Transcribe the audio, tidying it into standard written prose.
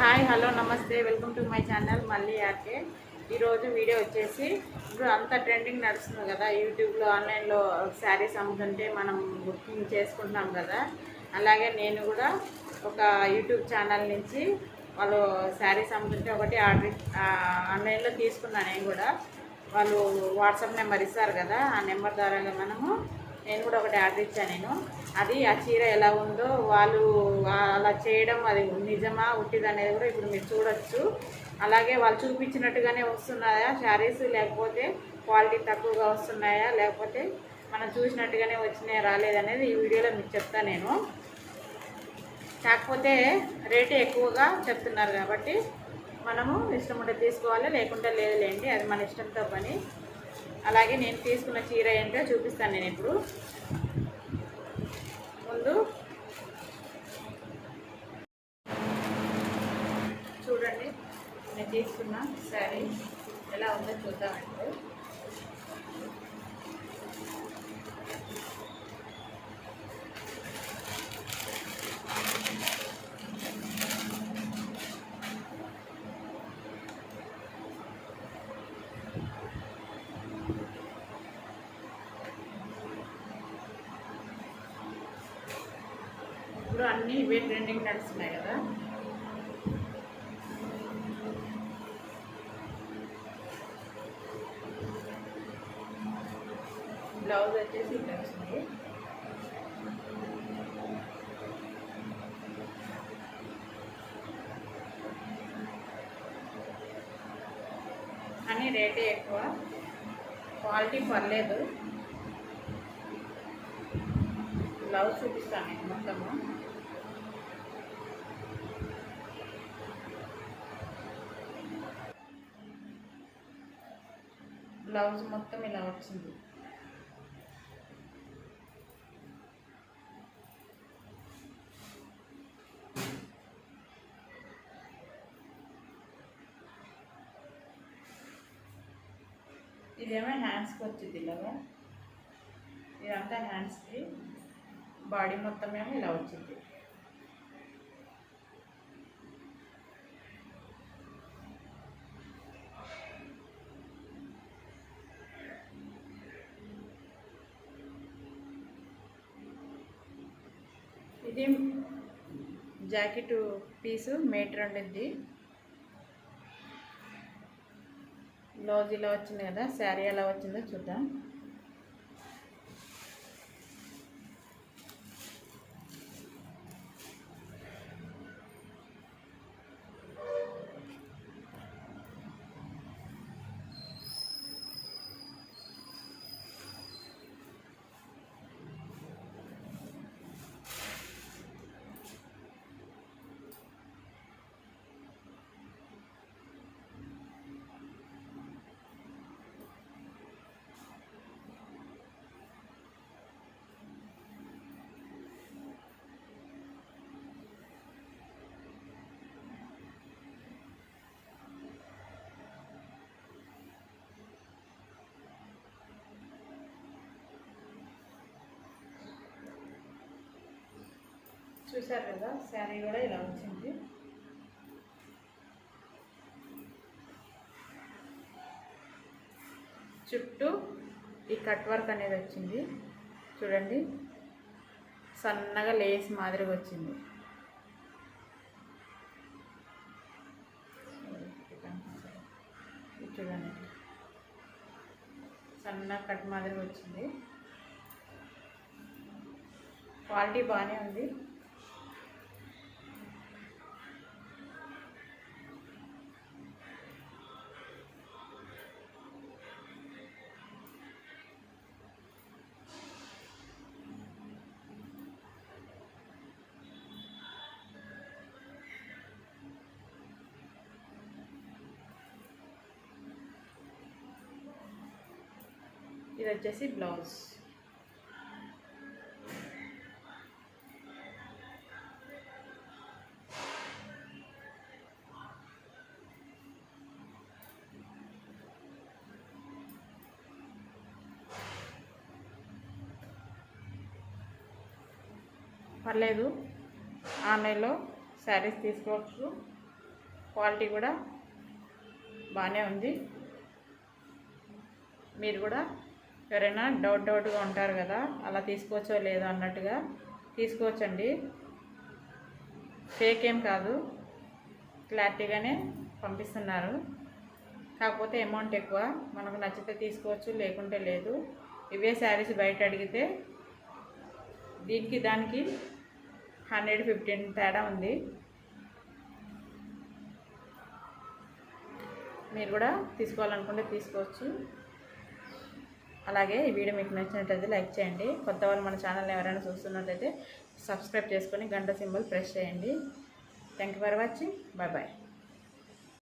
Hi hello నమస్తే welcome to my channel మళ్ళీ RK. ఈరోజు వీడియో వచ్చేసి ఇప్పుడు అంతా ట్రెండింగ్ నడుస్తుంది కదా, యూట్యూబ్లో ఆన్లైన్లో శారీస్ అమ్ముతుంటే మనం బుకింగ్ చేసుకుంటున్నాం కదా. అలాగే నేను కూడా ఒక యూట్యూబ్ ఛానల్ నుంచి వాళ్ళు శారీస్ అమ్ముతుంటే ఒకటి ఆన్లైన్లో తీసుకున్నాను. నేను కూడా వాళ్ళు వాట్సాప్ నెంబర్ ఇస్తారు కదా, ఆ నెంబర్ ద్వారా నేను కూడా ఒకటి ఆర్డర్ ఇచ్చాను. అది ఆ చీర ఎలా ఉందో వాళ్ళు అలా చేయడం, అది నిజమా ఉట్టిది అనేది కూడా ఇప్పుడు మీరు చూడొచ్చు. అలాగే వాళ్ళు చూపించినట్టుగానే వస్తున్నాయా శారీస్, లేకపోతే క్వాలిటీ తక్కువగా వస్తున్నాయా, లేకపోతే మనం చూసినట్టుగానే వచ్చినాయా రాలేదనేది ఈ వీడియోలో మీకు చెప్తాను నేను. కాకపోతే రేటు ఎక్కువగా చెప్తున్నారు కాబట్టి మనము ఇష్టం ఉంటే తీసుకోవాలి, లేకుంటే లేదులేండి, అది మన ఇష్టంతో పని. అలాగే నేను తీసుకున్న చీర ఏంటో చూపిస్తాను. నేను ఇప్పుడు ముందు చూడండి, నేను తీసుకున్న శారీ ఎలా ఉందో చూద్దామంటే, ఇప్పుడు అన్నీ ఇవే ట్రెండింగ్ నడుస్తున్నాయి కదా. బ్లౌజ్ వచ్చేసి ఇట్లా వస్తుంది. కానీ రేటే ఎక్కువ, క్వాలిటీ పర్లేదు. బ్లౌజ్ చూపిస్తాను నేను మొత్తము. బ్లౌజ్ మొత్తం ఇలా వచ్చింది. ఇదేమో హ్యాండ్స్కి వచ్చింది ఇలాగా, ఇదంతా హ్యాండ్స్కి, బాడీ మొత్తం ఏమో ఇలా వచ్చింది. ఇది జాకెట్ పీసు మీటర్ ఉండింది. బ్లౌజ్ ఇలా వచ్చింది కదా, శారీ ఎలా వచ్చిందో చూద్దాం. చూసారు కదా, శారీ కూడా ఇలా వచ్చింది. చుట్టూ ఈ కట్ వర్క్ అనేది వచ్చింది చూడండి, సన్నగా లేస్ మాదిరిగా వచ్చింది. చూడండి, సన్న కట్ మాదిరిగా వచ్చింది. క్వాలిటీ బాగానే ఉంది. ఇది వచ్చేసి బ్లౌజ్. పర్లేదు, ఆన్లైన్లో శారీస్ తీసుకోవచ్చు. క్వాలిటీ కూడా బాగానే ఉంది. మీరు కూడా ఎవరైనా డౌట్గా ఉంటారు కదా, అలా తీసుకోవచ్చో లేదో అన్నట్టుగా తీసుకోవచ్చండి. ఫేక్ ఏం కాదు, క్లారిటీగానే పంపిస్తున్నారు. కాకపోతే అమౌంట్ ఎక్కువ. మనకు నచ్చితే తీసుకోవచ్చు, లేకుంటే లేదు. ఇవే శారీస్ బయట అడిగితే దీనికి దానికి 115 తేడా ఉంది. మీరు కూడా తీసుకోవాలనుకుంటే తీసుకోవచ్చు. అలాగే ఈ వీడియో మీకు నచ్చినట్లయితే లైక్ చేయండి. కొత్త వాళ్ళు మన ఛానల్ ఎవరైనా చూస్తున్నట్లయితే సబ్స్క్రైబ్ చేసుకొని గంట సింబల్ ప్రెస్ చేయండి. Thank you for watching. Bye bye.